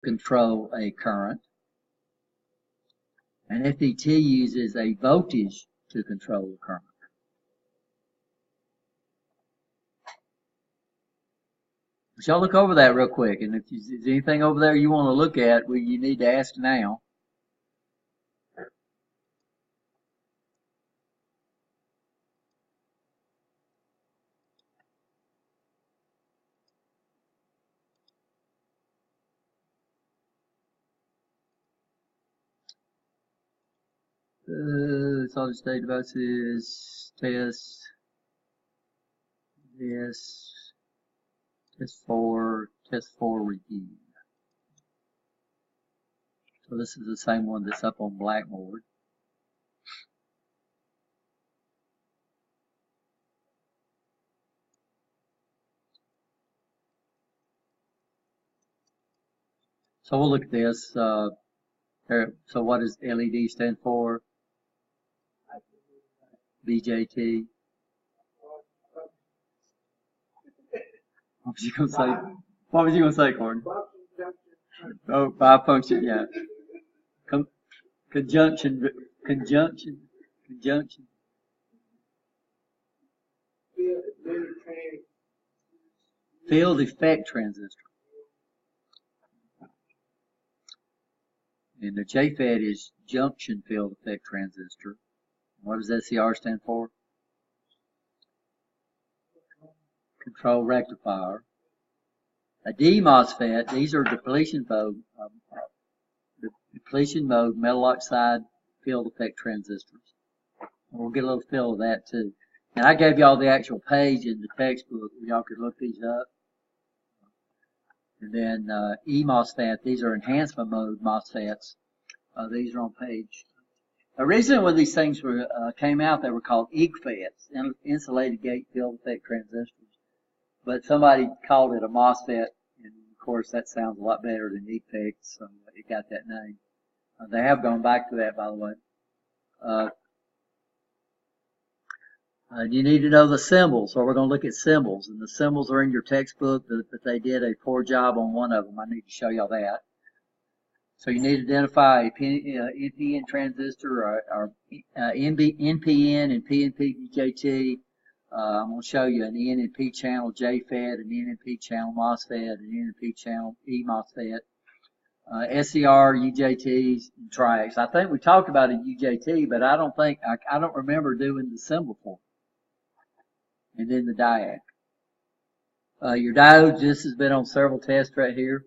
control a current. And FET uses a voltage to control the current. So y'all look over that real quick, and if there's anything over there you want to look at, well, you need to ask now. Solid state devices, test, yes, test 4 review. So this is the same one that's up on Blackboard. So we'll look at this. So what does LED stand for? BJT. What was you gonna say? What was you gonna say, Gordon? Oh, bifunction, yeah. Conjunction. Field effect transistor. And the JFET is junction field effect transistor. What does SCR stand for? Control rectifier. A DMOSFET, these are depletion mode metal oxide field effect transistors. We'll get a little feel of that too. And I gave y'all the actual page in the textbook where y'all could look these up. And then eMOSFET, these are enhancement mode MOSFETs. These are on page. Originally when these things were came out, they were called IGFETs, insulated gate field effect transistors. But somebody called it a MOSFET, and of course that sounds a lot better than IGFET, so it got that name. They have gone back to that, by the way. You need to know the symbols, so we're going to look at symbols, and the symbols are in your textbook, but they did a poor job on one of them. I need to show y'all that. So you need to identify a NPN transistor or NPN and PNP BJT. I'm going to show you an N and P channel JFET, an N and P channel MOSFET, an N and P channel eMOSFET, SCR, UJTs, and triacs. I think we talked about a UJT, but I don't remember doing the symbol for it. And then the diac. Your diodes, this has been on several tests right here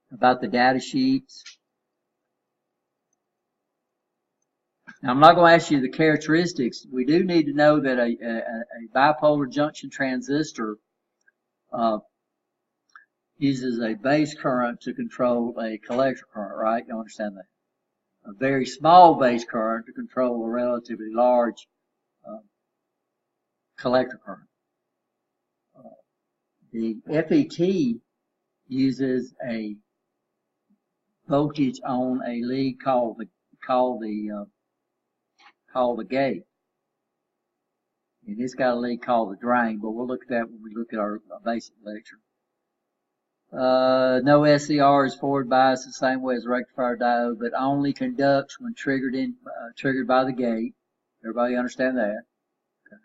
about the data sheets. Now, I'm not going to ask you the characteristics. We do need to know that a bipolar junction transistor uses a base current to control a collector current, right? You understand that? A very small base current to control a relatively large collector current. The FET uses a voltage on a lead called the gate, and it's got a lead called the drain. But we'll look at that when we look at our basic lecture. No SCR is forward biased the same way as a rectifier diode, but only conducts when triggered by the gate. Everybody understand that? Okay.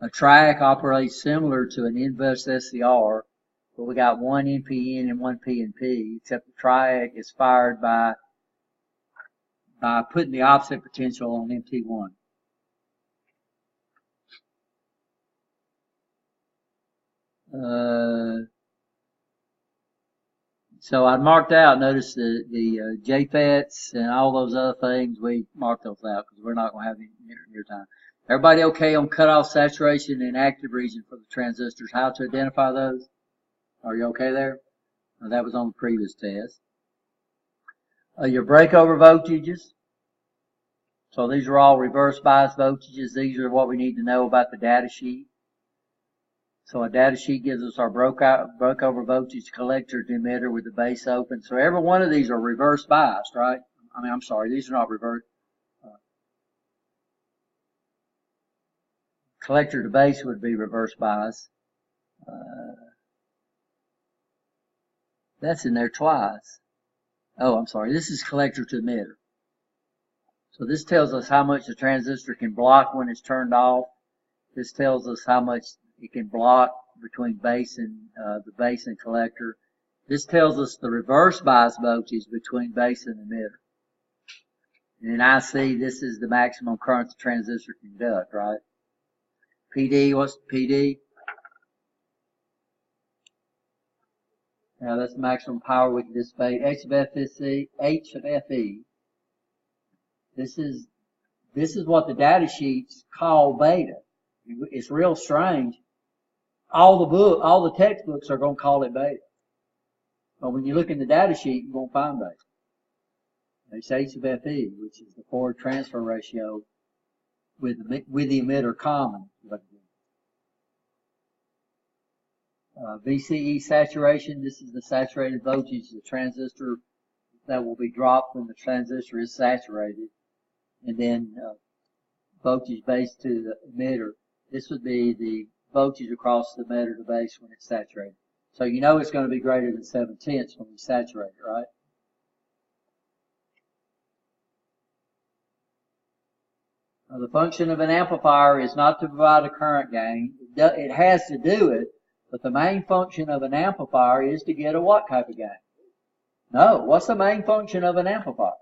A triac operates similar to an inverse SCR, but we got one NPN and one PNP, except the triac is fired by putting the opposite potential on MT1. So I marked out, notice the JFETs and all those other things, we marked those out because we're not going to have any near time. Everybody okay on cutoff, saturation, and active region for the transistors? How to identify those? Are you okay there? That was on the previous test. Your breakover voltages. So these are all reverse bias voltages. These are what we need to know about the data sheet. So a data sheet gives us our breakover voltage collector to emitter with the base open. So every one of these are reverse biased, right? I'm sorry, these are not reverse. Collector to base would be reverse bias. That's in there twice. Oh, I'm sorry. This is collector to emitter. So this tells us how much the transistor can block when it's turned off. This tells us how much it can block between base and the base and collector. This tells us the reverse bias voltage between base and emitter. And in IC, this is the maximum current the transistor can conduct, right? PD, what's PD? Now that's the maximum power we can dissipate. H of FE. This is what the data sheets call beta. It's real strange. All the textbooks are going to call it beta. But when you look in the data sheet, you're going to find beta. It's H of FE, which is the forward transfer ratio with the emitter common. VCE saturation, this is the saturated voltage of the transistor that will be dropped when the transistor is saturated. And then voltage base to the emitter. This would be the voltage across the emitter to base when it's saturated. So you know it's going to be greater than 7/10 when we saturate it, right? Now, the function of an amplifier is not to provide a current gain. It has to do it, but the main function of an amplifier is to get a what type of gain? No, what's the main function of an amplifier?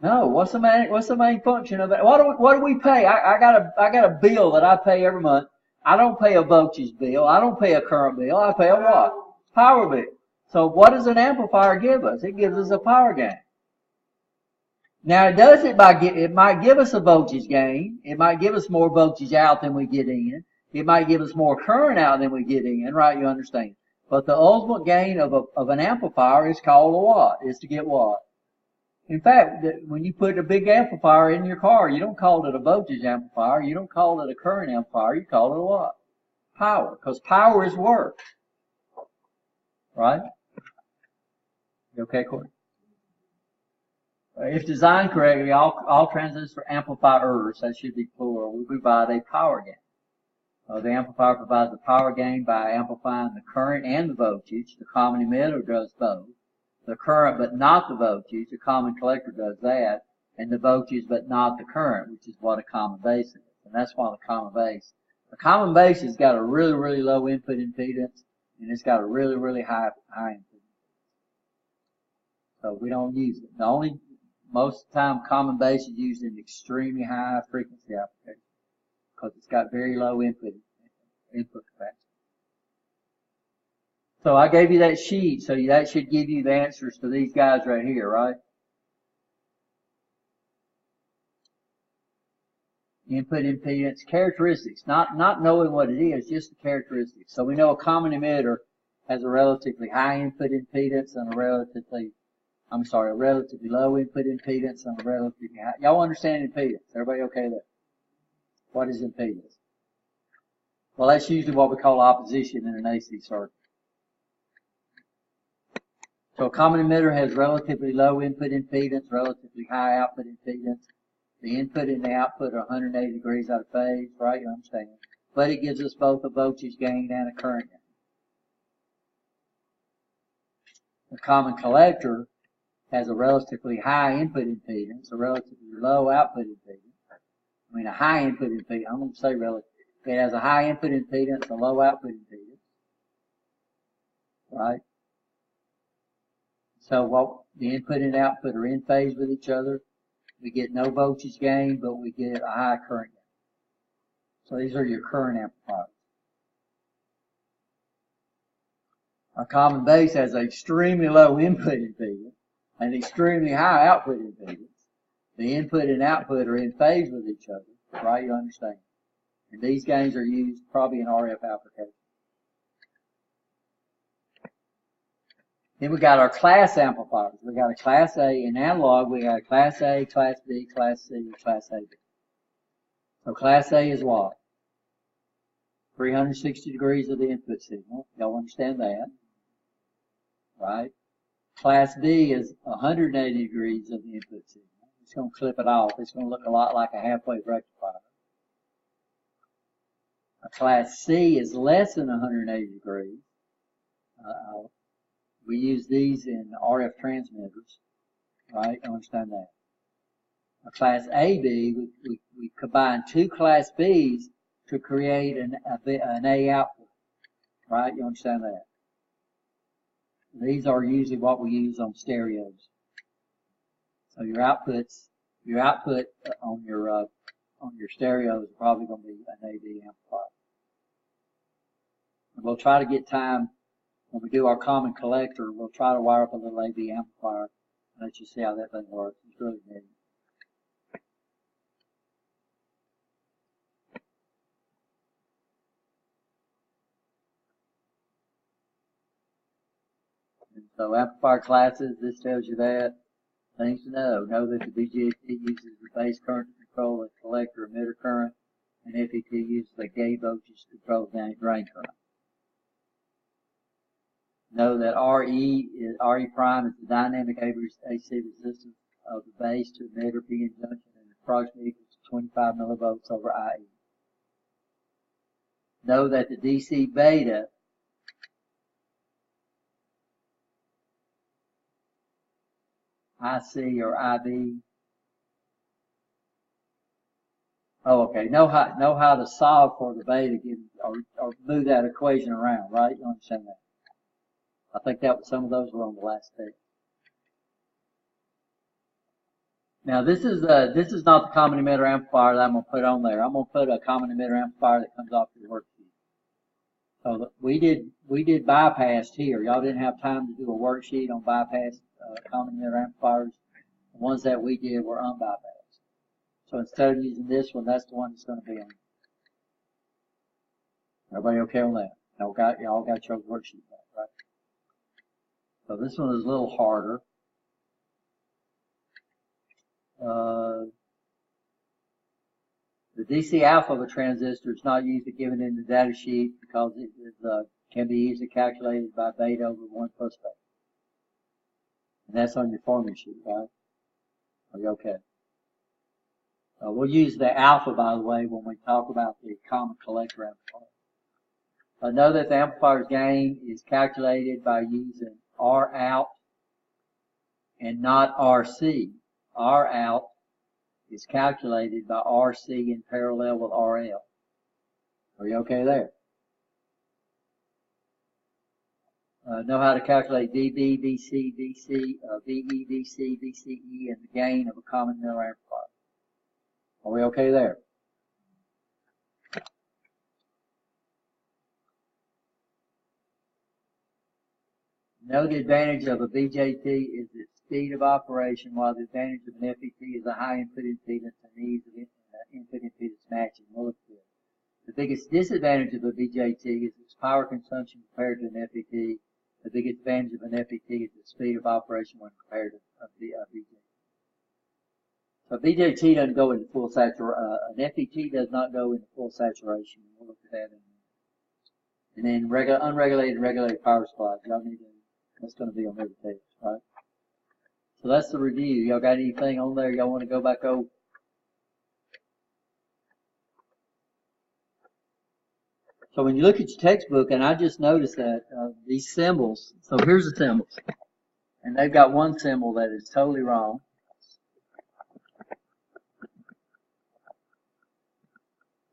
No, what's the main function of it? What do we pay? I got a bill that I pay every month. I don't pay a voltage bill. I don't pay a current bill. I pay a what? Power bill. So what does an amplifier give us? It gives us a power gain. Now it does it it might give us a voltage gain. It might give us more voltage out than we get in. It might give us more current out than we get in, right? You understand? But the ultimate gain of an amplifier is called a what? Is to get what? In fact, when you put a big amplifier in your car, you don't call it a voltage amplifier. You don't call it a current amplifier. You call it a what? Power. Because power is work. Right? You okay, Corey? If designed correctly, all transistor amplifiers, that should be plural, will provide a power gain. The amplifier provides a power gain by amplifying the current and the voltage. The common emitter does both. The current but not the voltage, the common collector does that, and the voltage but not the current, which is what a common base is. And that's why the common base has got a really, really low input impedance, and it's got a really, really high input impedance. So we don't use it. Most of the time, common base is used in extremely high frequency applications because it's got very low input capacity. So I gave you that sheet, so that should give you the answers to these guys right here, right? Input impedance, characteristics, not knowing what it is, just the characteristics. So we know a common emitter has a relatively high input impedance and a relatively low input impedance and a relatively high. Y'all understand impedance? Everybody okay there? What is impedance? Well, that's usually what we call opposition in an AC circuit. So a common emitter has relatively low input impedance, relatively high output impedance. The input and the output are 180 degrees out of phase, right? You understand? But it gives us both a voltage gain and a current gain. The common collector has a relatively high input impedance, a relatively low output impedance. I mean, a high input impedance, I'm going to say relative. It has a high input impedance, a low output impedance, right? So what the input and output are in phase with each other. We get no voltage gain, but we get a high current gain. So these are your current amplifiers. A common base has an extremely low input impedance and extremely high output impedance. The input and output are in phase with each other, right? You understand? And these gains are used probably in RF applications. Then we got our class amplifiers. We got a class A in analog. We got a class A, class B, class C, and class AB. So class A is what? 360 degrees of the input signal. Y'all understand that? Right? Class B is 180 degrees of the input signal. It's going to clip it off. It's going to look a lot like a half-wave rectifier. A class C is less than 180 degrees. We use these in RF transmitters, right? You understand that. A Class AB, we combine two Class Bs to create an A output, right? You understand that. These are usually what we use on stereos. So your output on your stereo is probably going to be an AB amplifier. And we'll try to get time when we do our common collector. We'll try to wire up a little AB amplifier and let you see how that thing works. It's really neat. And so amplifier classes, this tells you that. Things to know. Know that the BJT uses the base current to control the collector emitter current, and FET uses the gate voltage to control the drain current. Know that RE prime is the dynamic AC resistance of the base to emitter PN junction and approximately equals to 25 millivolts over IE. Know that the DC beta IC or IB. Oh, okay. Know how to solve for the beta or move that equation around, right? You understand that? I think that some of those were on the last page. Now this is not the common emitter amplifier that I'm going to put on there. I'm going to put a common emitter amplifier that comes off your worksheet. So we did bypassed here. Y'all didn't have time to do a worksheet on bypassed common emitter amplifiers. The ones that we did were unbypassed. So instead of using this one, that's the one that's going to be on. Everybody okay on that? Y'all got your worksheet back, right? So this one is a little harder. The DC alpha of a transistor is not usually given in the data sheet because it can be easily calculated by beta over 1 plus beta. And that's on your formula sheet, right? Are you okay? We'll use the alpha, by the way, when we talk about the common collector amplifier. Know that the amplifier's gain is calculated by using R out and not RC. R out is calculated by RC in parallel with RL. Are you okay there? Know how to calculate dB, dC, DC, VE, DC, DCE, and the gain of a common emitter amplifier. Are we okay there? Know the advantage of a BJT is its speed of operation, while the advantage of an FET is a high input impedance and ease of input impedance matching. We'll look at it. The biggest disadvantage of a BJT is its power consumption compared to an FET. The biggest advantage of an FET is the speed of operation when compared to a BJT. So BJT doesn't go into full saturation. An FET does not go into full saturation. We'll look at that in a minute. And then unregulated and regulated power supplies. Y'all need to. That's going to be on every page, right? So that's the review. Y'all got anything on there y'all want to go back over? So when you look at your textbook, and I just noticed that these symbols, so here's the symbols, and they've got one symbol that is totally wrong.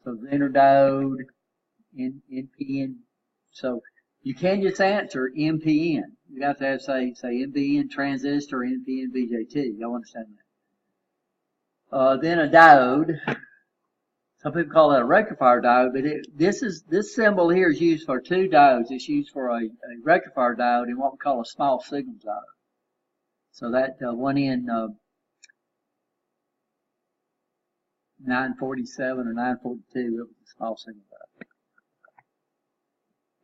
So the interdiode, NPN, so you can't just answer NPN. You have to have say NPN transistor or NPN BJT. Y'all understand that? Then a diode. Some people call that a rectifier diode, but this symbol here is used for two diodes. It's used for a rectifier diode and what we call a small signal diode. So that one in 947 or 942, it was a small signal diode.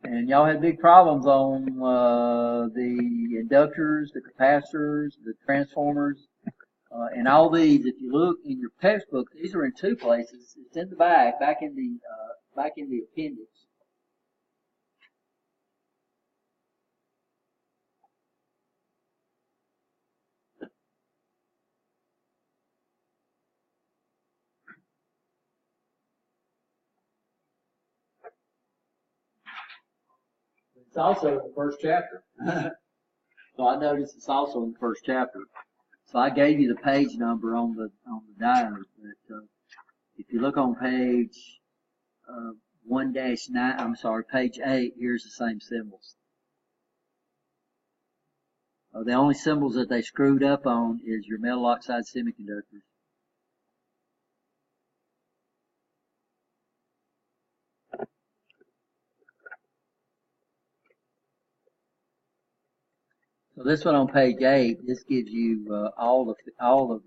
And y'all had big problems on the inductors, the capacitors, the transformers, and all these. If you look in your textbook, these are in two places. It's in the back in the appendix. It's also in the first chapter. So I noticed it's also in the first chapter. So I gave you the page number on the diode, but if you look on page 1-9, I'm sorry, page 8, here's the same symbols. The only symbols that they screwed up on is your metal oxide semiconductors. So this one on page 8, this gives you all of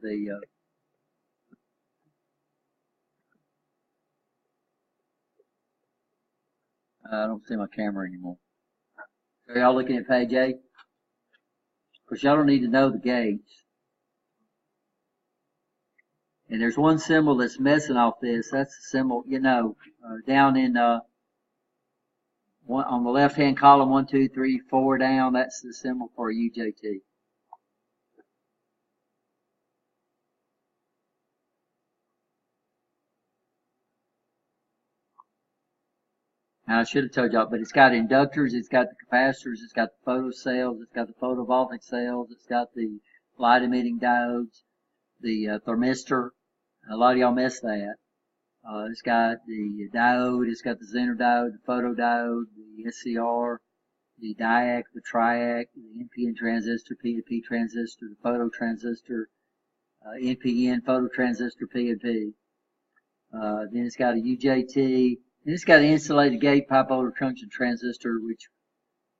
the I don't see my camera anymore. Are y'all looking at page 8? Because y'all don't need to know the gates. And there's one symbol that's messing off this. That's the symbol, down in on the left-hand column, 1, 2, 3, 4 down. That's the symbol for a UJT. Now, I should have told y'all, but it's got inductors, it's got the capacitors, it's got the photocells, it's got the photovoltaic cells, it's got the light-emitting diodes, the thermistor. A lot of y'all missed that. It's got the diode, it's got the Zener diode, the photodiode, the SCR, the diac, the triac, the NPN transistor, P2P transistor, the phototransistor, NPN, phototransistor, PNP. Then it's got a UJT, and it's got an insulated gate bipolar junction transistor, which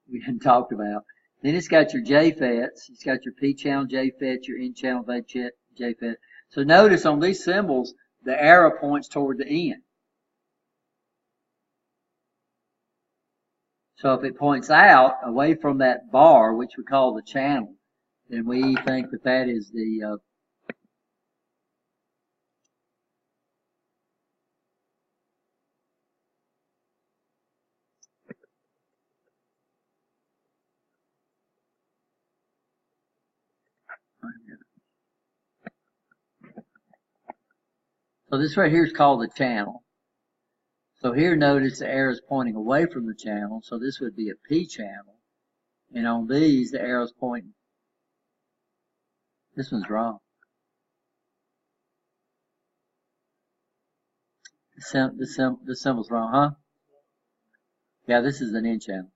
we hadn't talked about. Then it's got your JFETs. It's got your P-channel JFET, your N-channel JFET. So notice on these symbols, the arrow points toward the N. So if it points out away from that bar, which we call the channel, then we think that that is the so this right here is called the channel. So here notice the arrow is pointing away from the channel, so this would be a P channel. And on these, the arrow's pointing. This one's wrong. This symbol's wrong, huh? Yeah, this is an N channel.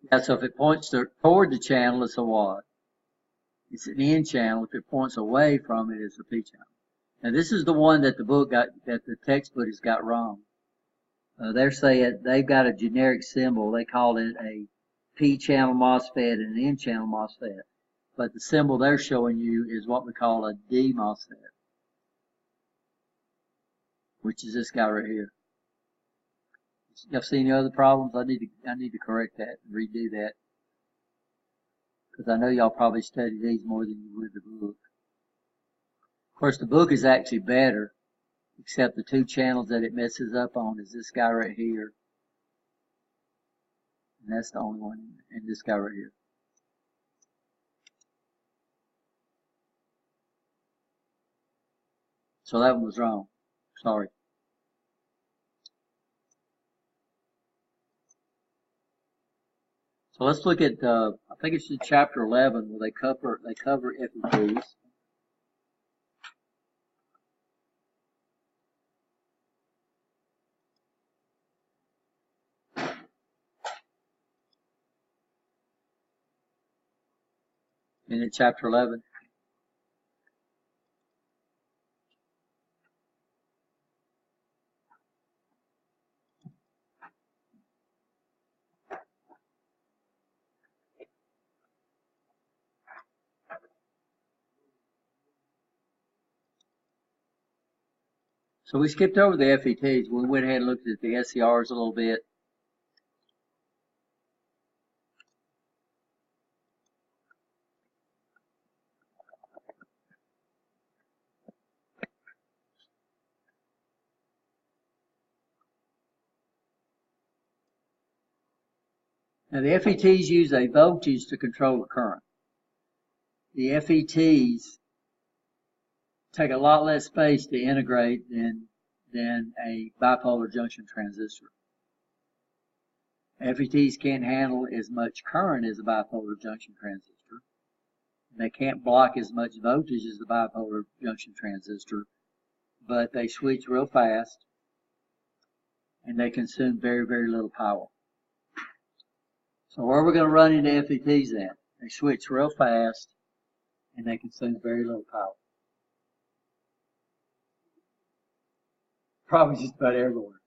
Yeah, so if it points toward the channel, it's a what? It's an N channel. If it points away from it, it's a P channel. Now this is the one that the textbook has got wrong. They're saying they've got a generic symbol. They call it a P channel MOSFET and an N channel MOSFET. But the symbol they're showing you is what we call a D MOSFET, which is this guy right here. Y'all see any other problems? I need to correct that and redo that, because I know y'all probably study these more than you would the book. Of course, the book is actually better, except the two channels that it messes up on is this guy right here, and that's the only one, and this guy right here. So that one was wrong. Sorry. So let's look at, I think it's in chapter 11 where they cover FETs. And in chapter 11. So we skipped over the FETs. We went ahead and looked at the SCRs a little bit. Now the FETs use a voltage to control the current. The FETs take a lot less space to integrate than a bipolar junction transistor. FETs can't handle as much current as a bipolar junction transistor. They can't block as much voltage as the bipolar junction transistor, but they switch real fast and they consume very, very little power. So where are we going to run into FETs at? They switch real fast and they consume very little power. Probably just about everywhere.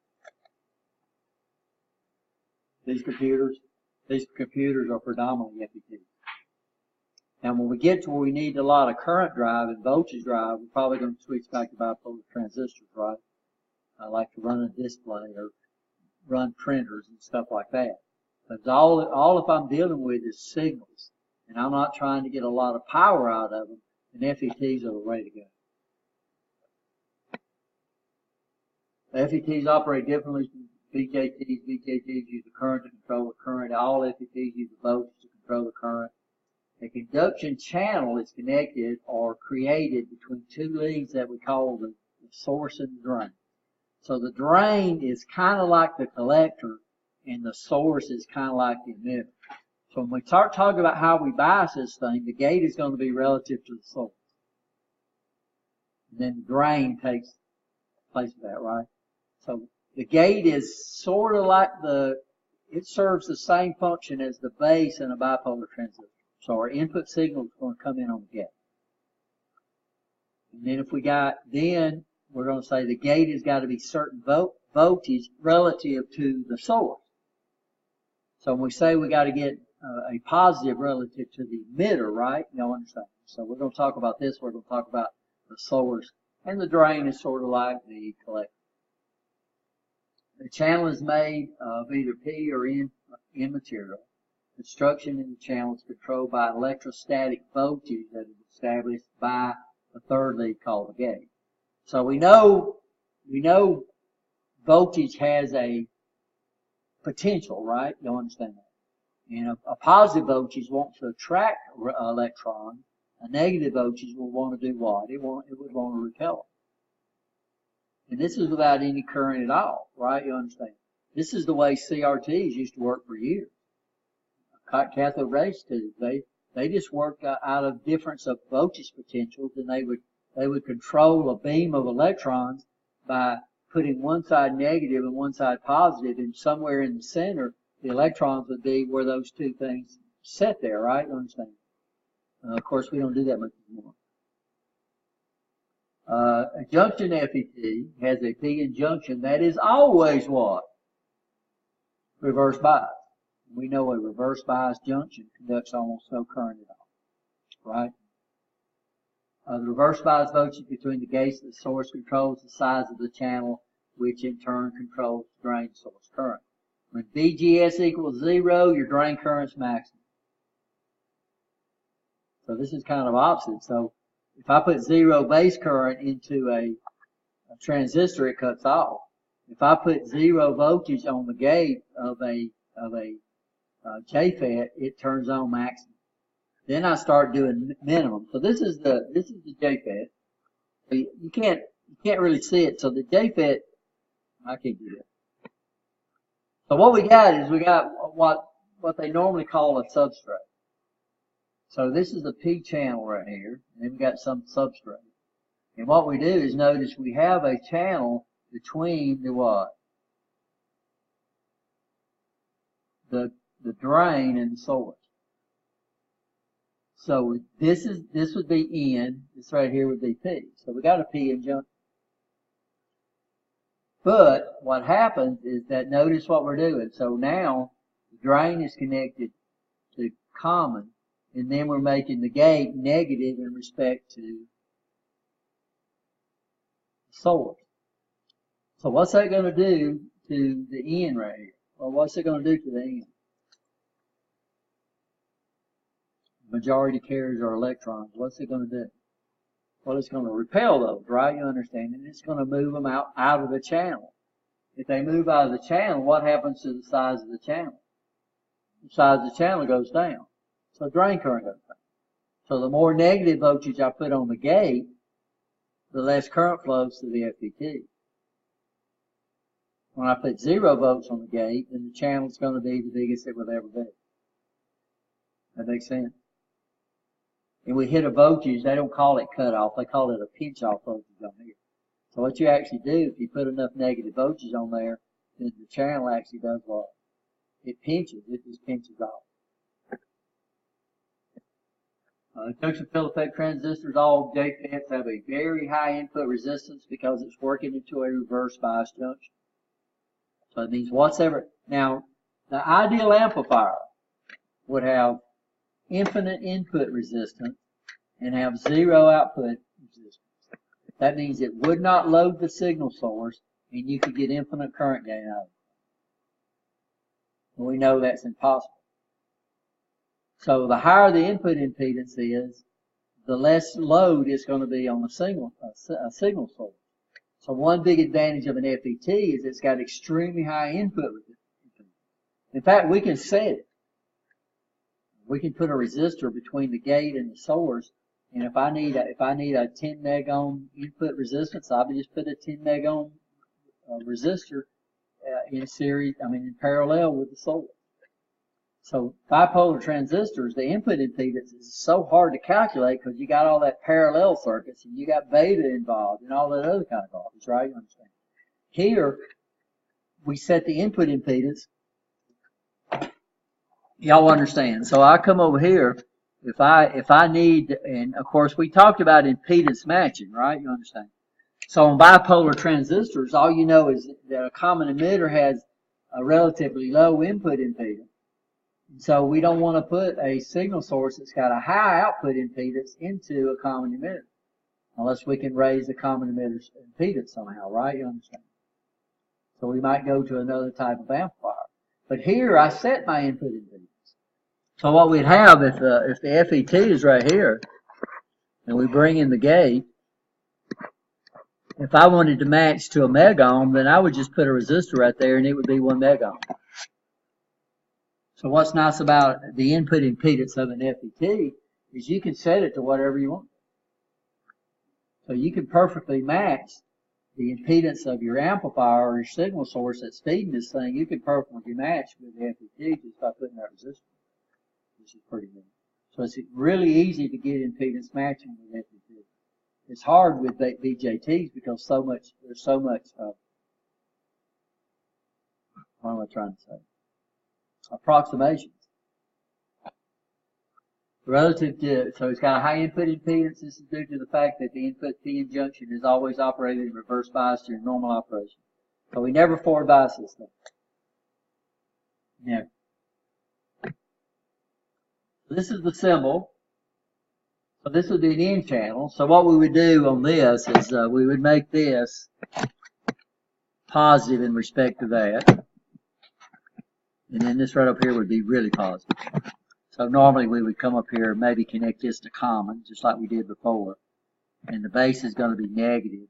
These computers are predominantly FETs. And when we get to where we need a lot of current drive and voltage drive, we're probably going to switch back to bipolar transistors, right? I like to run a display or run printers and stuff like that. But all if I'm dealing with is signals, and I'm not trying to get a lot of power out of them, then FETs are the way to go. The FETs operate differently from BJTs. BJTs use the current to control the current. All FETs use the voltage to control the current. A conduction channel is connected or created between two leads that we call the source and the drain. So the drain is kind of like the collector, and the source is kind of like the emitter. So when we start talking about how we bias this thing, the gate is going to be relative to the source. And then the drain takes place of that, right? So the gate is sort of like it serves the same function as the base in a bipolar transistor. So our input signal is going to come in on the gate. And then we're going to say the gate has got to be certain voltage relative to the source. So when we say we got to get a positive relative to the emitter, right? Y'all understand? So we're going to talk about this. We're going to talk about the source. And the drain is sort of like the collector. The channel is made of either P or N material. Construction in the channel is controlled by electrostatic voltage that is established by a third lead called the gate. So we know voltage has a potential, right? You understand that. And a positive voltage wants to attract electrons. A negative voltage will want to do what? It would want to repel it. And this is without any current at all, right? You understand? This is the way CRTs used to work for years. Cathode rays tubes, they just worked out of difference of voltage potentials, and they would control a beam of electrons by putting one side negative and one side positive, and somewhere in the center, the electrons would be where those two things sit there, right? You understand? Of course, we don't do that much anymore. A junction FET has a P-N junction that is always what? Reverse bias. We know a reverse bias junction conducts almost no current at all, right? The reverse bias voltage between the gates and the source controls the size of the channel, which in turn controls the drain source current. When VGS equals 0, your drain current's maximum. So this is kind of opposite. So if I put 0 base current into a transistor, it cuts off. If I put 0 voltage on the gate of a JFET, it turns on maximum. Then I start doing minimum. So this is the JFET. You can't really see it. So the JFET, I can't do it. So what we got what they normally call a substrate. So this is the P channel right here, and then we got some substrate. And what we do is notice we have a channel between the what? The drain and the source. So this would be N, this right here would be P. So we got a P-N junction. But what happens is that notice what we're doing. So now the drain is connected to common, and then we're making the gate negative in respect to the source. So what's that going to do to the N right here? Well, what's it going to do to the N? Majority carriers are electrons. What's it going to do? Well, it's going to repel those, right? You understand? And it's going to move them out of the channel. If they move out of the channel, what happens to the size of the channel? The size of the channel goes down. So drain current goes down. So the more negative voltage I put on the gate, the less current flows through the FET. When I put 0 volts on the gate, then the channel is going to be the biggest it will ever be. That makes sense? And we hit a voltage, they don't call it cutoff, they call it a pinch-off voltage on here. So what you actually do, if you put enough negative voltage on there, then the channel actually does what? It pinches, it just pinches off. Junction field effect transistors, all JFETs have a very high input resistance because it's working into a reverse bias junction. So it means whatever. Now, the ideal amplifier would have infinite input resistance and have 0 output resistance. That means it would not load the signal source and you could get infinite current gain out of it. And we know that's impossible. So the higher the input impedance is, the less load is going to be on a signal source. So one big advantage of an FET is it's got extremely high input resistance. In fact, we can set it. We can put a resistor between the gate and the source, and if I need a 10 meg ohm input resistance, I would just put a 10 meg ohm resistor in parallel with the source. So bipolar transistors, the input impedance is so hard to calculate because you got all that parallel circuits and you got beta involved and all that other kind of garbage, right? You understand? Here, we set the input impedance. Y'all understand? So I come over here, if I need, and of course we talked about impedance matching, right? You understand? So on bipolar transistors, all you know is that a common emitter has a relatively low input impedance. So we don't want to put a signal source that's got a high output impedance into a common emitter, unless we can raise the common emitter's impedance somehow, right? You understand? So we might go to another type of amplifier. But here I set my input impedance. So what we'd have if the FET is right here, and we bring in the gate, if I wanted to match to a meg ohm, then I would just put a resistor right there, and it would be 1 meg ohm. So what's nice about the input impedance of an FET is you can set it to whatever you want. So you can perfectly match the impedance of your amplifier or your signal source that's feeding this thing. You can perfectly match with the FET just by putting that resistor, which is pretty neat. So it's really easy to get impedance matching with FET. It's hard with BJTs because there's so much, what am I trying to say? Approximations. Relative to, so it's got a high input impedance. This is due to the fact that the input PN junction is always operated in reverse bias to your normal operation. So we never forward bias this thing. Never. This is the symbol. So this would be an N channel. So what we would do on this is we would make this positive in respect to that. And then this right up here would be really positive. So normally we would come up here and maybe connect this to common, just like we did before. And the base is going to be negative,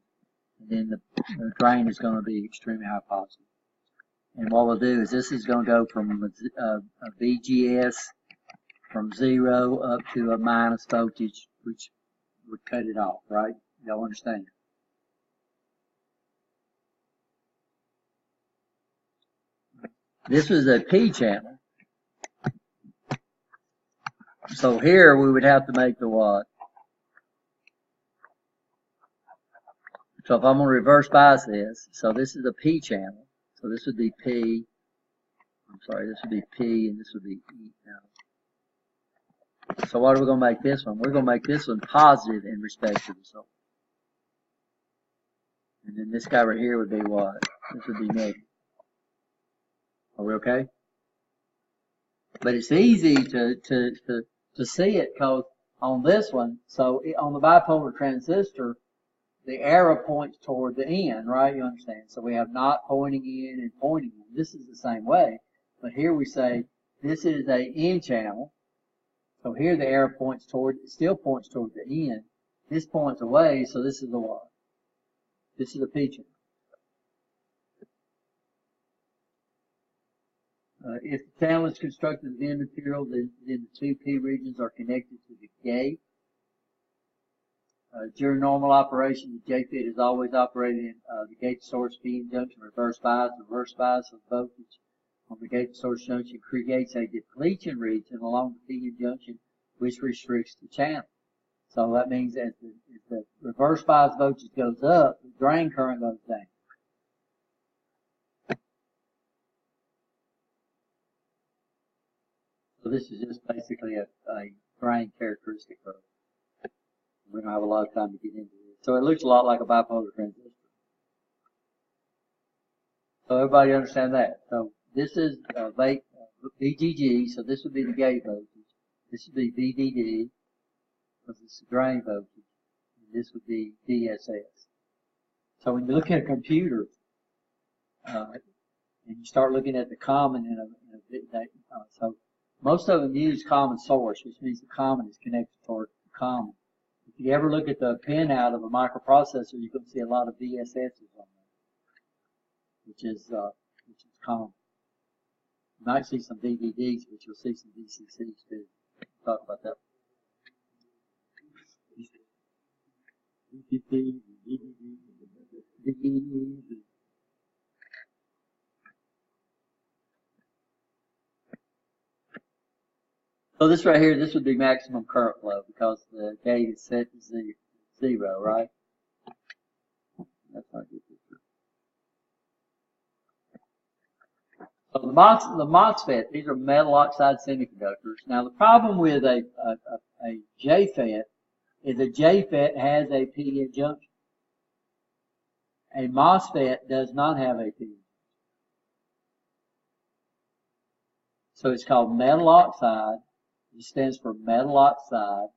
and then the drain is going to be extremely high positive. And what we'll do is this is going to go from a VGS from 0 up to a minus voltage, which would cut it off, right? Y'all understand? This is a P channel. So here we would have to make the what? So if I'm going to reverse bias this, so this is a P channel. So this would be P. I'm sorry, this would be P and this would be E now. So what are we going to make this one? We're going to make this one positive in respect to the source. And then this guy right here would be what? This would be negative. Are we okay? But it's easy to see it because on this one, so on the bipolar transistor, the arrow points toward the N, right? You understand? So we have not pointing in and pointing in. This is the same way. But here we say this is a N channel. So here the arrow points toward, it still points toward the N. This points away, so this is the what? This is a P channel. If the channel is constructed of N material, then the two P regions are connected to the gate. During normal operation, the JFET is always operating in the gate source PN junction reverse bias. The reverse bias of voltage on the gate source junction creates a depletion region along the PN junction, which restricts the channel. So that means as the reverse bias voltage goes up, the drain current goes down. So this is just basically a drain characteristic of it. We don't have a lot of time to get into this. So it looks a lot like a bipolar transistor. So everybody understand that. So this is VGG, so this would be the gate voltage. This would be VDD, because it's the drain voltage. And this would be DSS. So when you look at a computer, and you start looking at the common so most of them use common source, which means the common is connected toward the common. If you ever look at the pinout of a microprocessor, you're going to see a lot of VSSs on there, which is common. You might see some DVDs, but you'll see some VCCs too. We'll talk about that. So this right here, this would be maximum current flow because the gate is set to zero, right? That's not a good picture. So the MOSFET, these are metal oxide semiconductors. Now the problem with a JFET is a JFET has a PN junction. A MOSFET does not have a PN. So it's called metal oxide. It stands for metal oxide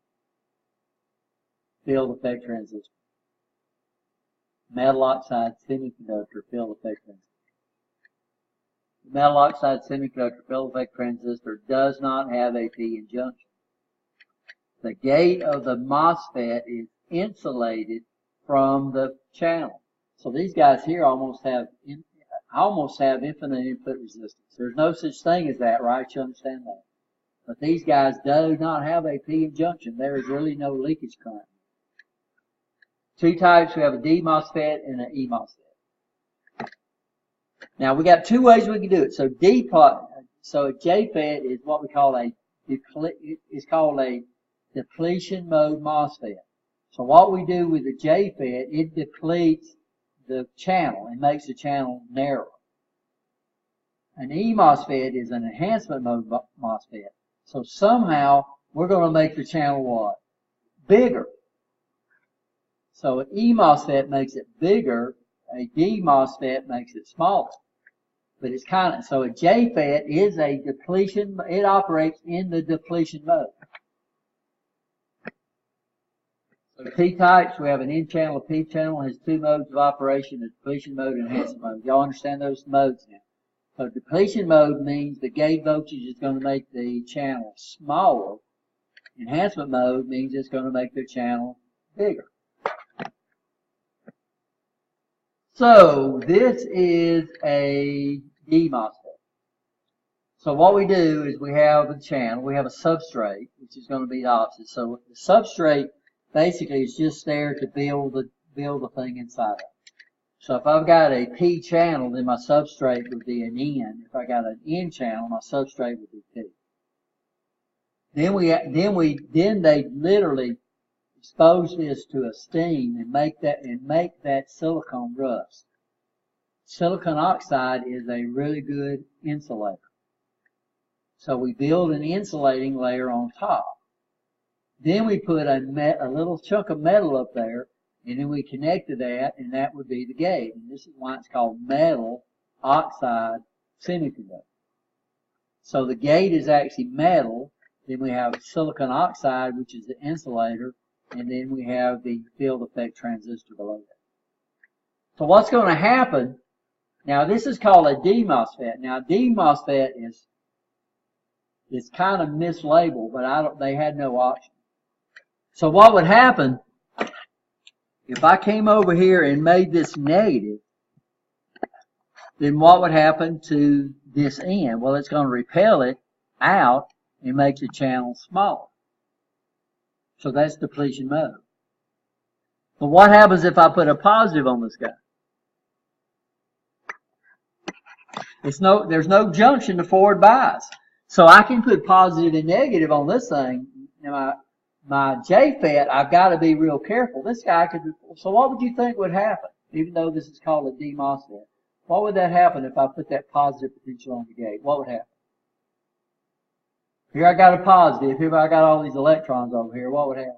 field effect transistor. Metal oxide semiconductor field effect transistor. The metal oxide semiconductor field effect transistor does not have a PN junction. The gate of the MOSFET is insulated from the channel. So these guys here almost have infinite input resistance. There's no such thing as that, right? You understand that? But these guys do not have a PN junction. There is really no leakage current. Two types, we have a D MOSFET and an E MOSFET. Now we got two ways we can do it. So a JFET is what we call a depletion mode MOSFET. So what we do with the JFET, it depletes the channel and makes the channel narrower. An E MOSFET is an enhancement mode MOSFET. So somehow we're going to make the channel what? Bigger. So an E MOSFET makes it bigger, a D MOSFET makes it smaller. But it's so a JFET is a depletion, it operates in the depletion mode. So P types, we have an N channel, a P channel, has two modes of operation, the depletion mode and enhancement mode. Y'all understand those modes now? So depletion mode means the gate voltage is going to make the channel smaller. Enhancement mode means it's going to make the channel bigger. So this is a D MOSFET. So what we do is we have a channel, we have a substrate, which is going to be the opposite. So the substrate basically is just there to build the thing inside of it. So if I've got a P channel, then my substrate would be an N. If I got an N channel, my substrate would be P. Then they literally expose this to a steam and make that silicone rust. Silicon oxide is a really good insulator. So we build an insulating layer on top. Then we put a little chunk of metal up there, and then we connect to that, and that would be the gate. And this is why it's called metal oxide semiconductor. So the gate is actually metal. Then we have silicon oxide, which is the insulator, and then we have the field effect transistor below that. So what's going to happen? Now this is called a D MOSFET. Now D MOSFET is kind of mislabeled, but they had no option. So what would happen if I came over here and made this negative? Then what would happen to this end? Well, it's going to repel it out and make the channel smaller. So that's depletion mode. But what happens if I put a positive on this guy? There's no junction to forward bias. So I can put positive and negative on this thing. Now my JFET, I've got to be real careful. This guy could, so what would you think would happen? Even though this is called a DMOSFET. What would that happen if I put that positive potential on the gate? What would happen? Here I got a positive. Here I got all these electrons over here. What would happen?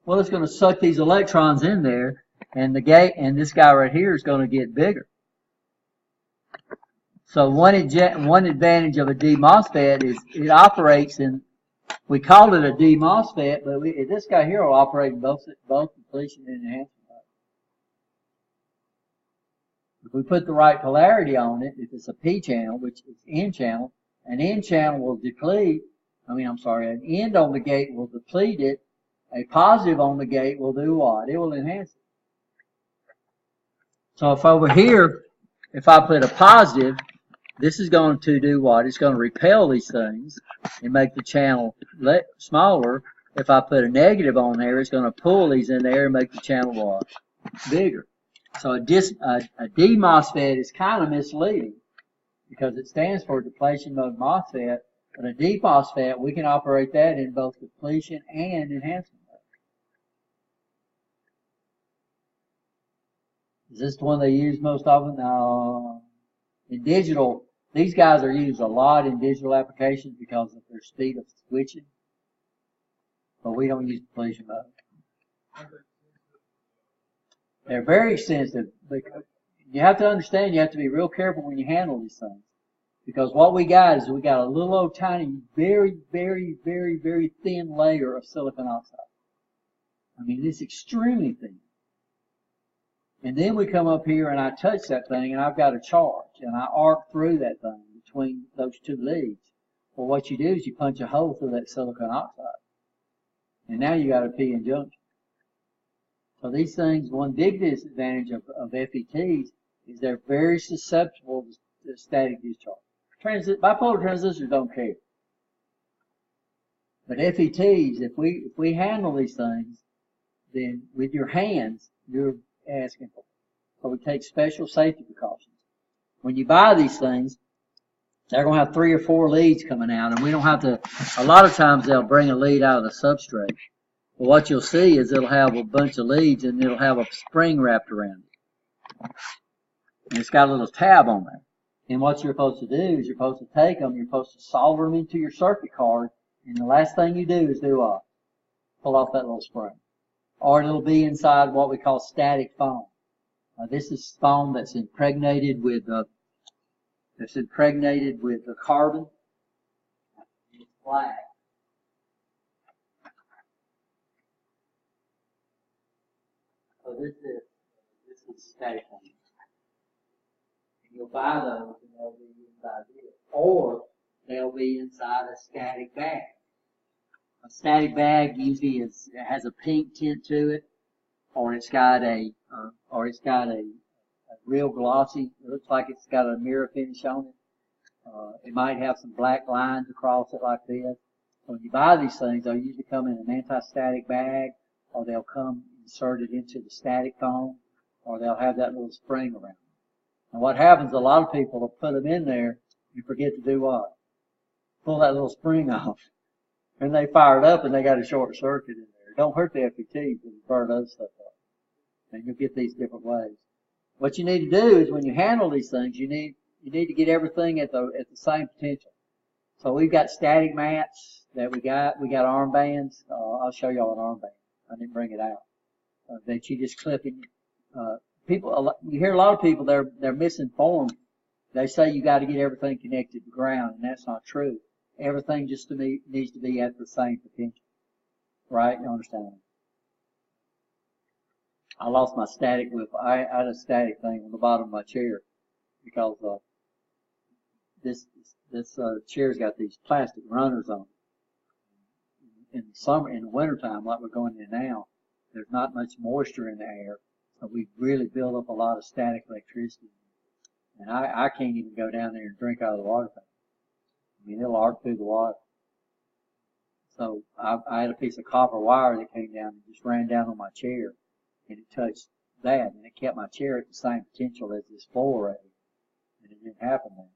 Well, it's going to suck these electrons in there, and the gate, and this guy right here is going to get bigger. So one advantage of a DMOSFET is it operates in, we call it a DMOSFET, but this guy here will operate in both depletion and enhancement. If we put the right polarity on it, if it's a P channel, which is N channel, an N channel will deplete, an end on the gate will deplete it, a positive on the gate will do what? It will enhance it. So if over here, if I put a positive, this is going to do what? It's going to repel these things and make the channel smaller. If I put a negative on there, it's going to pull these in there and make the channel what? Bigger. So a DMOSFET is kind of misleading because it stands for depletion mode MOSFET, but a DMOSFET, we can operate that in both depletion and enhancement mode. Is this the one they use most often? No. In digital, these guys are used a lot in digital applications because of their speed of switching, but we don't use depletion mode. They're very extensive. You have to understand, you have to be real careful when you handle these things. Because what we got is we got a little old tiny, very, very, very, very thin layer of silicon oxide. It's extremely thin. And then we come up here and I touch that thing and I've got a charge and I arc through that thing between those two leads. Well, what you do is you punch a hole through that silicon oxide. And now you got a P-N junction. So these things, one big disadvantage of FETs is they're very susceptible to static discharge. Bipolar transistors don't care. But FETs, if we handle these things, then with your hands, you're asking for it. So we take special safety precautions. When you buy these things, they're going to have 3 or 4 leads coming out, and we don't have to, a lot of times they'll bring a lead out of the substrate. But what you'll see is it'll have a bunch of leads and it'll have a spring wrapped around it. And it's got a little tab on there. And what you're supposed to do is you're supposed to take them, you're supposed to solder them into your circuit card, and the last thing you do is do what? Pull off that little spring. Or it'll be inside what we call static foam. This is foam that's impregnated with the carbon. It's black. So this is static foam. And you'll buy those and they'll be inside this. Or they'll be inside a static bag. A static bag usually has a pink tint to it, or it's got a real glossy. It looks like it's got a mirror finish on it. It might have some black lines across it like this. So when you buy these things, they'll usually come in an anti-static bag, or they'll come inserted into the static foam, or they'll have that little spring around them. And what happens, a lot of people will put them in there and forget to do what? Pull that little spring off. And they fire it up and they got a short circuit in there. Don't hurt the FET, but burn other stuff up. And you'll get these different ways. What you need to do is when you handle these things, you need to get everything at the same potential. So we've got static mats that we got armbands. I'll show y'all an armband. I didn't bring it out. That you just clip in. You hear a lot of people, they're misinformed. They say you got to get everything connected to ground, and that's not true. Everything just needs to be at the same potential. Right? You understand? I lost my static whip. I had a static thing on the bottom of my chair because this chair's got these plastic runners on it. In the wintertime, like we're going in now, there's not much moisture in the air, so we really build up a lot of static electricity. And I can't even go down there and drink out of the water fountain. It'll arc through the water. So I had a piece of copper wire that came down and just ran down on my chair, and it touched that, and it kept my chair at the same potential as this floor rating, and it didn't happen then.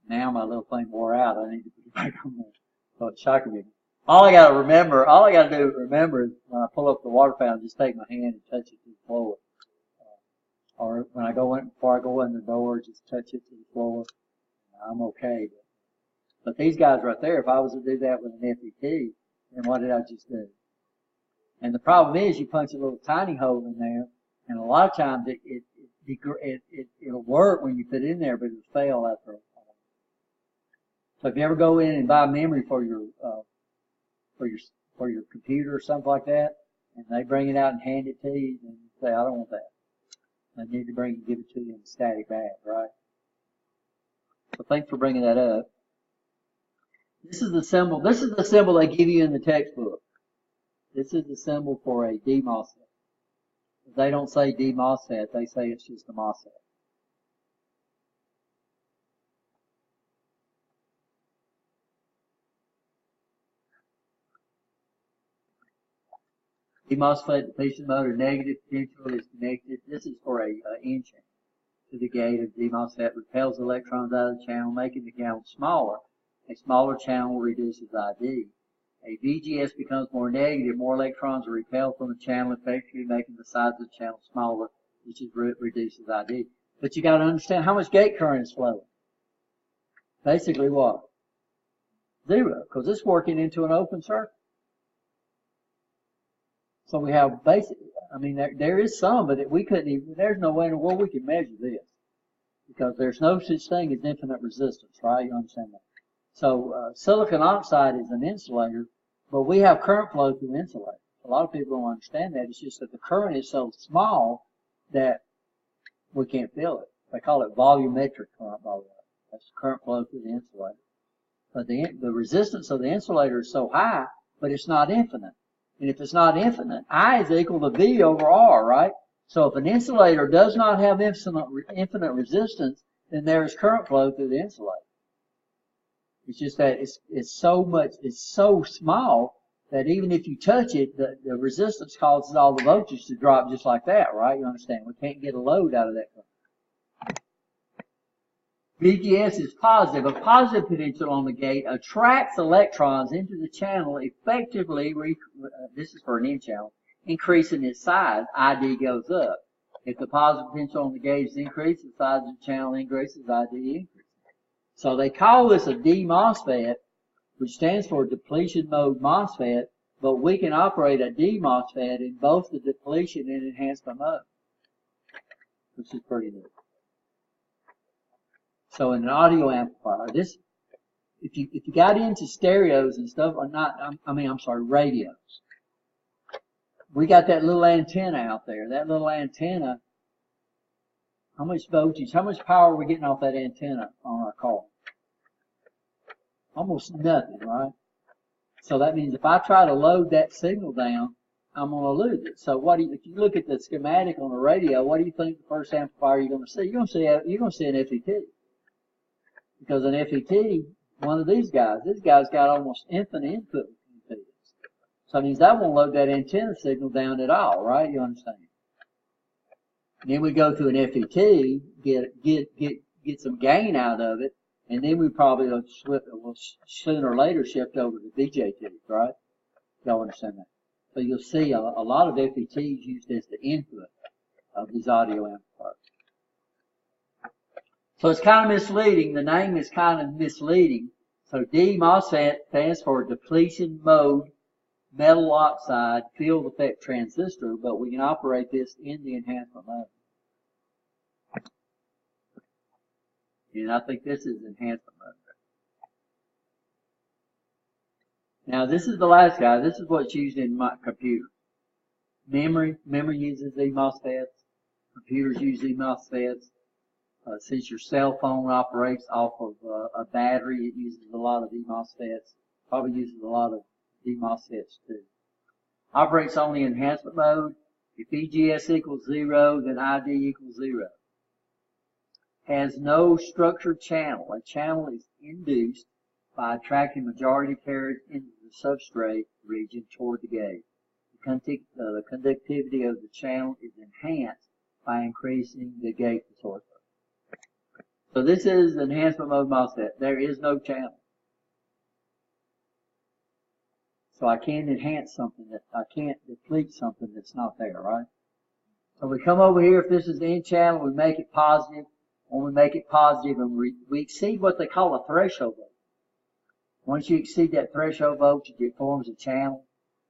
Now my little thing wore out. I need to put it back on there. So it's shocking me. All I gotta remember is when I pull up the water fountain, just take my hand and touch it to the floor. Or when I go in, before I go in the door, just touch it to the floor. I'm okay. But these guys right there, if I was to do that with an FET, then what did I just do? And the problem is you punch a little tiny hole in there, and a lot of times it'll work when you put it in there, but it'll fail after a while. So if you ever go in and buy memory for your computer or something like that, and they bring it out and hand it to you, and you say, I don't want that. They need to give it to you in a static bag, right? So thanks for bringing that up. This is the symbol they give you in the textbook. This is the symbol for a DMOSFET. They don't say DMOSFET, they say it's just a MOSFET. DMOSFET depletion motor negative potential is connected. This is for a N channel to the gate of DMOSFET, repels electrons out of the channel, making the channel smaller. A smaller channel reduces ID. A VGS becomes more negative, more electrons are repelled from the channel, effectively making the size of the channel smaller, which reduces ID. But you got to understand how much gate current is flowing. Basically what? Zero, because it's working into an open circuit. So we have there is some, but we couldn't even, there's no way in the world we can measure this. Because there's no such thing as infinite resistance, right? You understand that? So silicon oxide is an insulator, but we have current flow through insulators. A lot of people don't understand that. It's just that the current is so small that we can't feel it. They call it volumetric current, by the way. That's current flow through the insulator. But the resistance of the insulator is so high, but it's not infinite. And if it's not infinite, I is equal to V over R, right? So if an insulator does not have infinite resistance, then there is current flow through the insulator. It's just that it's so small that even if you touch it, the resistance causes all the voltage to drop just like that, right? You understand? We can't get a load out of that current. VGS is positive. A positive potential on the gate attracts electrons into the channel, effectively, this is for an N channel, increasing its size. ID goes up. If the positive potential on the gate is increased, the size of the channel increases, ID increases. So they call this a DMOSFET, which stands for depletion mode MOSFET, but we can operate a DMOSFET in both the depletion and enhancement mode, which is pretty neat. So in an audio amplifier, if you got into stereos and stuff, radios. We got that little antenna out there. That little antenna, how much voltage, how much power are we getting off that antenna on our car? Almost nothing, right? So that means if I try to load that signal down, I'm going to lose it. So if you look at the schematic on a radio, what do you think the first amplifier you're going to see? You're going to see an FET. Because an FET, one of these guys, this guy's got almost infinite input impedance. So that means that won't load that antenna signal down at all, right? You understand? Then we go to an FET, get some gain out of it, and then we probably will sooner or later shift over to BJT, right? Y'all understand that? So you'll see a lot of FETs used as the input of these audio amplifiers. So it's kind of misleading. The name is kind of misleading. So DMOSFET stands for depletion mode metal oxide field effect transistor, but we can operate this in the enhancement mode. And I think this is enhancement mode. Now this is the last guy. This is what's used in my computer. Memory uses MOSFETs. Computers use MOSFETs. Since your cell phone operates off of a battery, it uses a lot of MOSFETs. Probably uses a lot of DMOSFETs too. Operates only in enhancement mode. If VGS equals 0, then ID equals 0. Has no structured channel. A channel is induced by attracting majority pairs into the substrate region toward the gate. The conductivity of the channel is enhanced by increasing the gate to source mode. So this is enhancement mode MOSFET. There is no channel. So I can't enhance something I can't deplete something that's not there, right? So we come over here, if this is the N channel, we make it positive. When we make it positive and we exceed what they call a threshold voltage. Once you exceed that threshold voltage, it forms a channel.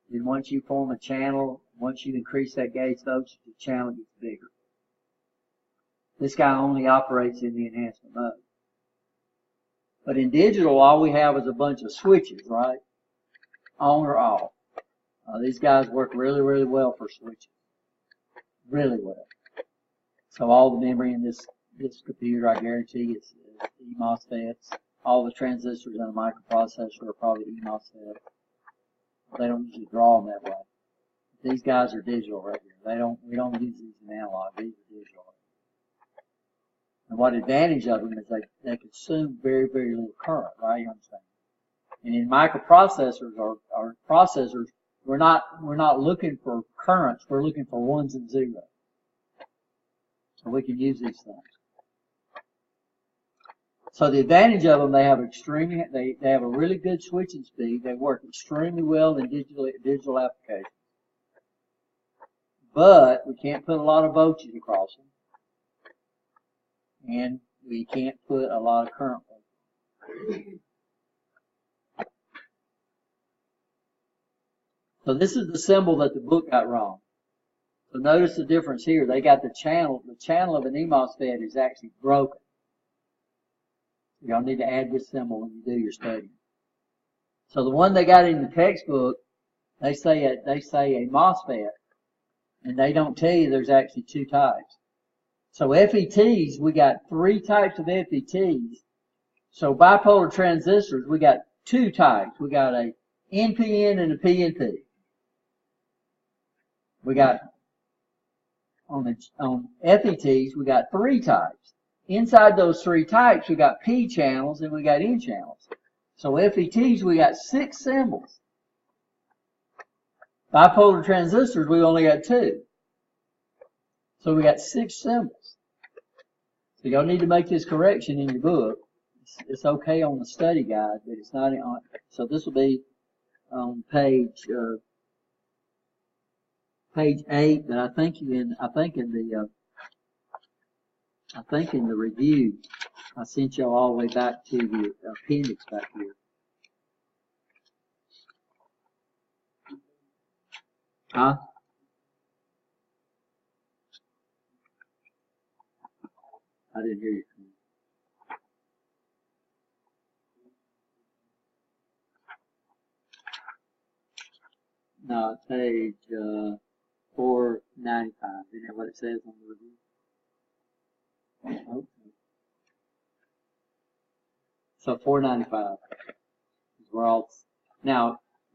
Then once you form a channel, once you increase that gauge voltage, the channel gets bigger. This guy only operates in the enhancement mode. But in digital, all we have is a bunch of switches, right? On or off. These guys work really, really well for switches. Really well. So all the memory in this computer, I guarantee it's eMOSFETs. All the transistors in a microprocessor are probably eMOSFETs. They don't usually draw them that way. These guys are digital right here. We don't use these in analog. These are digital. And what advantage of them is they consume very, very little current, right? You understand? And in microprocessors or processors, we're not looking for currents. We're looking for ones and zeros. So we can use these things. So the advantage of them, they have a really good switching speed. They work extremely well in digital applications. But we can't put a lot of voltage across them. And we can't put a lot of current over them. So this is the symbol that the book got wrong. So notice the difference here. They got the channel. The channel of an eMOSFET is actually broken. Y'all need to add this symbol when you do your studying. So the one they got in the textbook, they say a MOSFET, and they don't tell you there's actually two types. So FETs, we got three types of FETs. So bipolar transistors, we got two types. We got a NPN and a PNP. We got on FETs, we got three types. Inside those three types, we got P channels and we got N channels. So FETs, we got 6 symbols. Bipolar transistors, we only got 2. So we got 6 symbols. So y'all need to make this correction in your book. It's okay on the study guide, but it's not on. So this will be on page 8. But I think in the review, I sent y'all all the way back to the appendix back here. Huh? I didn't hear you. No, page 495. Isn't that what it says on the review? Okay. So 495 is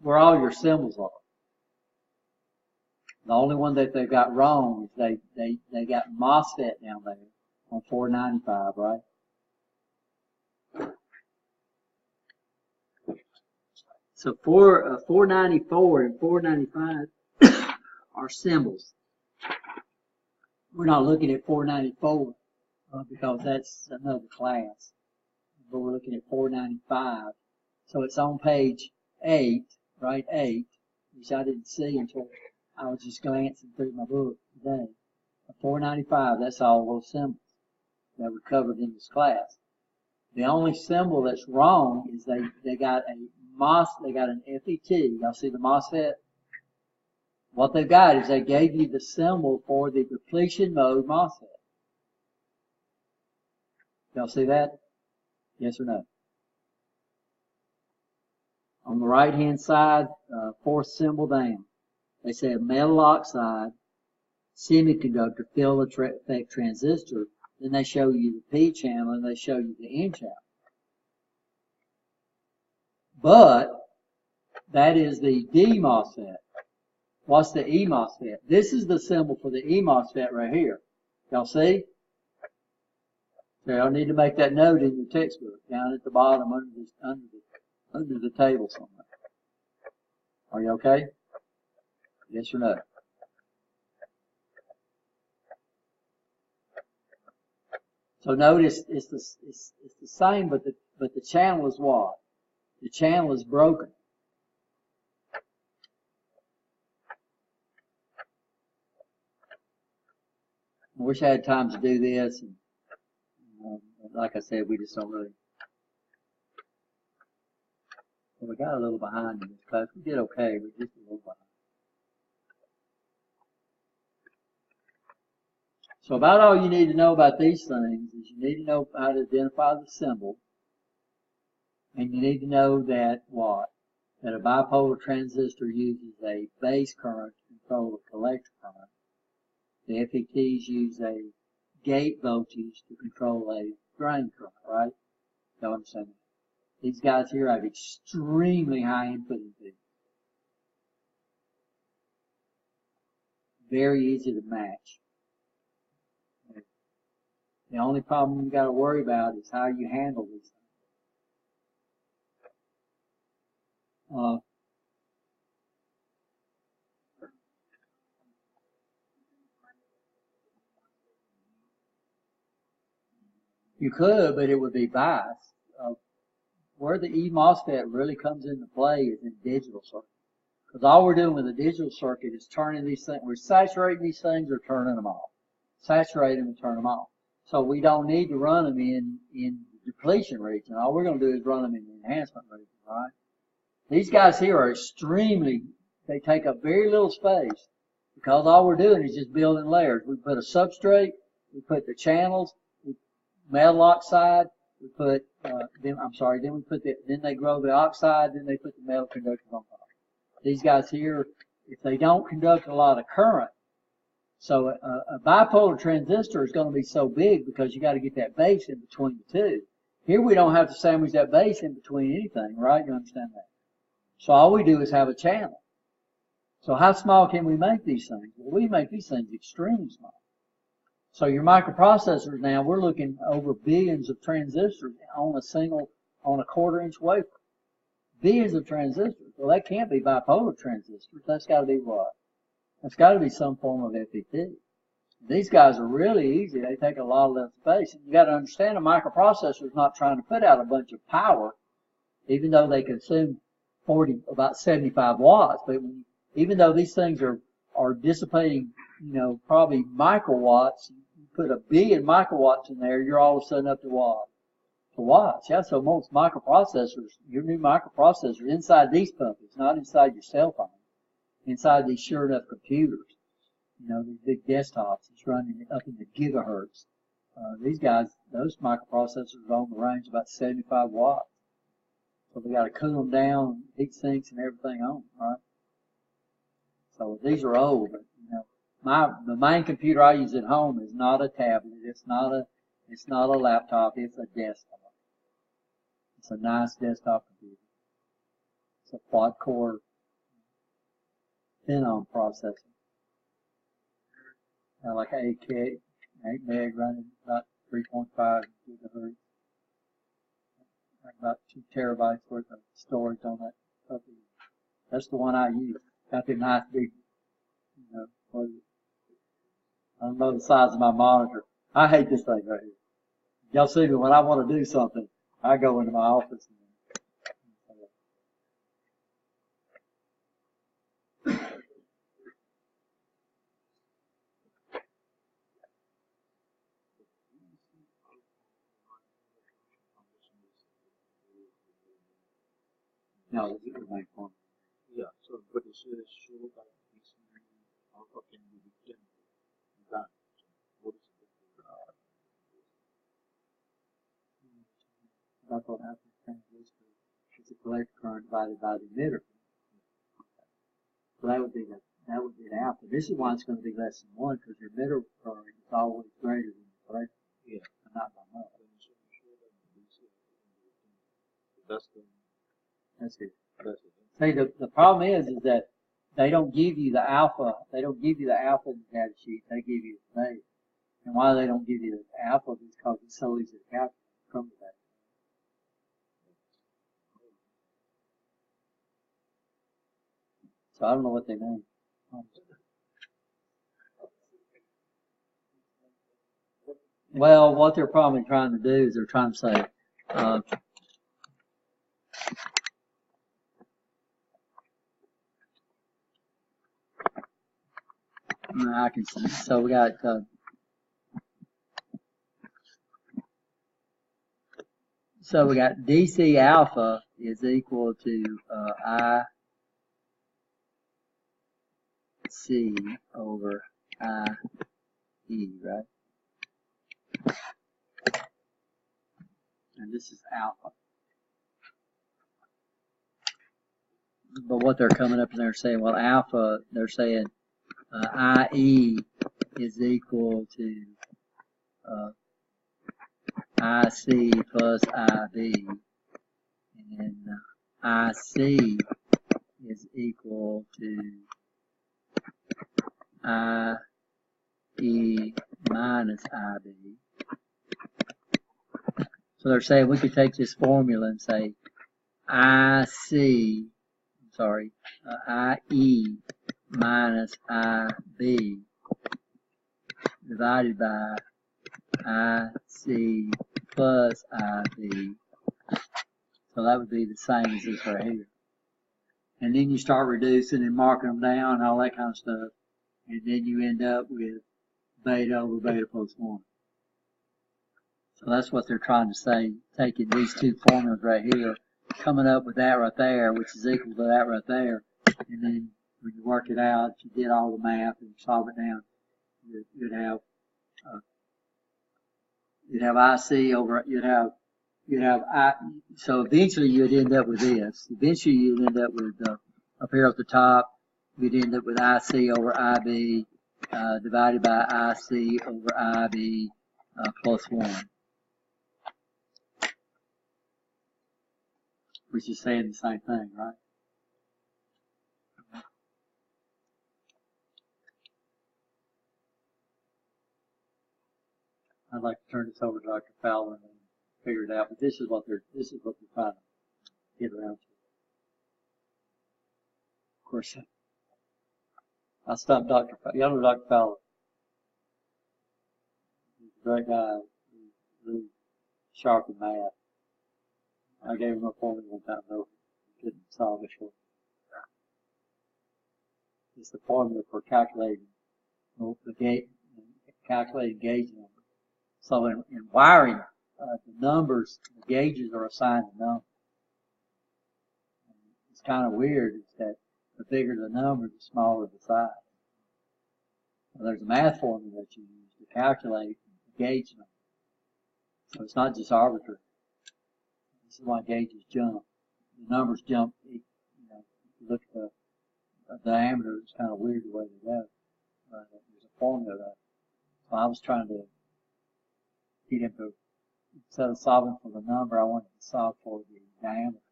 where all your symbols are. The only one that they got wrong is they got MOSFET down there on 495, right? So 494 and 495 are symbols. We're not looking at 494 because that's another class. But we're looking at 495. So it's on page 8, right? 8, which I didn't see until I was just glancing through my book today. 495, that's all those symbols that were covered in this class. The only symbol that's wrong is they got an FET. Y'all see the MOSFET? What they've got is they gave you the symbol for the depletion mode MOSFET. Y'all see that? Yes or no? On the right hand side, fourth symbol down, they say a metal oxide semiconductor fill effect transistor. Then they show you the P channel and they show you the N channel. But that is the D MOSFET. What's the E MOSFET? This is the symbol for the E MOSFET right here. Y'all see? So y'all need to make that note in your textbook down at the bottom under the table somewhere. Are you okay? Yes or no? So notice it's the same, but the channel is what? The channel is broken. I wish I had time to do this, and like I said, we just don't really. Well, we got a little behind in this class. We did okay, but just a little behind. So about all you need to know about these things is you need to know how to identify the symbol, and you need to know that what? That a bipolar transistor uses a base current to control a collector current. The FETs use a gate voltage to control a drain current, right? So I'm saying these guys here have extremely high input impedance. Very easy to match. The only problem you got to worry about is how you handle these things. You could, but it would be biased. Where the E-MOSFET really comes into play is in digital circuit. Because all we're doing with a digital circuit is turning these things, we're saturating these things or turning them off. Saturate them and turn them off. So we don't need to run them in the depletion region. All we're going to do is run them in the enhancement region, right? These guys here are they take up very little space because all we're doing is just building layers. We put a substrate, we put the channels, metal oxide, we put, then they grow the oxide, then they put the metal conductors on top. These guys here, if they don't conduct a lot of current, so a bipolar transistor is going to be so big because you got to get that base in between the two. Here we don't have to sandwich that base in between anything, right? You understand that? So all we do is have a channel. So how small can we make these things? Well, we make these things extremely small. So your microprocessors now, we're looking over billions of transistors on a quarter-inch wafer. Billions of transistors. Well, that can't be bipolar transistors. That's got to be what? That's got to be some form of FET. These guys are really easy. They take a lot less space. And you got to understand a microprocessor is not trying to put out a bunch of power, even though they consume about 75 watts. But even though these things are dissipating, probably microwatts, you put a billion microwatts in there, you're all of a sudden up to what? To watts. Yeah, so most microprocessors, your new microprocessor, inside these puppies, not inside your cell phone, inside these sure enough computers, these big desktops, it's running up in the gigahertz. These guys, those microprocessors are on the range about 75 watts. So we got to cool them down, heat sinks and everything on, right? So these are old, but the main computer I use at home is not a tablet. It's not a laptop. It's a desktop. It's a nice desktop computer. It's a quad-core Phenom processor. Like 8 meg running about 3.5 gigahertz. About 2 terabytes worth of storage on that puppy. That's the one I use. Got the nice big, I don't know the size of my monitor. I hate this thing right here. Y'all see me when I want to do something, I go into my office. No, this is the main point. Yeah, so but it shows that this alpha can be written that. What is That's what happens. Transistor is a collector current divided by the emitter. So that would be the alpha. This is why it's going to be less than 1 because your emitter current is always greater than the collector. Yeah. But not by much. That's it. That's it. See, the problem is that they don't give you the alpha. They don't give you the alpha in the data sheet. They give you the beta. And why they don't give you the alpha is because it's so easy to calculate from the data. So I don't know what they mean. Well, what they're probably trying to do is they're trying to say, I can see. So we got, DC alpha is equal to IC over IE, right? And this is alpha. But what they're coming up and they're saying, well, alpha, they're saying IE is equal to IC plus IB, and IC is equal to IE minus IB. So they're saying we could take this formula and say IE minus IB divided by IC plus IB. So that would be the same as this right here. And then you start reducing and marking them down and all that kind of stuff. And then you end up with beta over beta plus 1. So that's what they're trying to say, taking these two formulas right here, coming up with that right there, which is equal to that right there. And then when you work it out, if you did all the math and solve it down, you'd have IC over, so eventually you'd end up with this. Eventually you'd end up with, up here at the top, you'd end up with IC over IB, divided by IC over IB, plus 1. Which is saying the same thing, right? I'd like to turn this over to Dr. Fowler and figure it out, but this is what they're trying to get around to. Of course, I stopped Dr. Fowler. Y'all know Dr. Fowler. He's a great guy. He's really sharp in math. I gave him a formula one time, though. He couldn't solve it for me. It's the formula for calculating calculating gauge numbers. So in wiring, the numbers, the gauges are assigned a number. And it's kind of weird is that the bigger the number, the smaller the size. Well, there's a math formula that you use to calculate the gauge number. So it's not just arbitrary. This is why gauges jump. The numbers jump. You know, if you look at the diameter, it's kind of weird the way they go. There's a formula that. So I was trying to get him to, instead of solving for the number, I wanted to solve for the diameter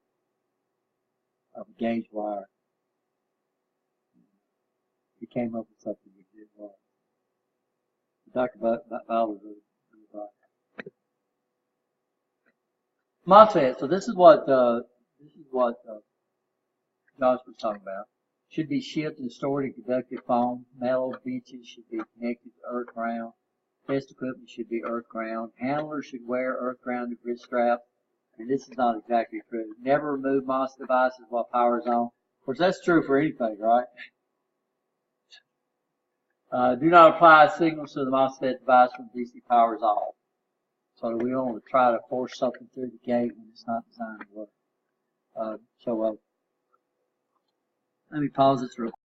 of a gauge wire. He came up with something that did well. Dr. Fowler really right. MOSFET. So this is what Josh was talking about. Should be shipped and stored in conductive foam. Metal benches should be connected to earth ground. Test equipment should be earth ground. Handlers should wear earth ground grip strap. And this is not exactly true. Never remove MOS devices while power is on. Of course, that's true for anything, right? Do not apply signals to the MOSFET device when DC power is off. So we don't want to try to force something through the gate when it's not designed to work. Let me pause this real quick.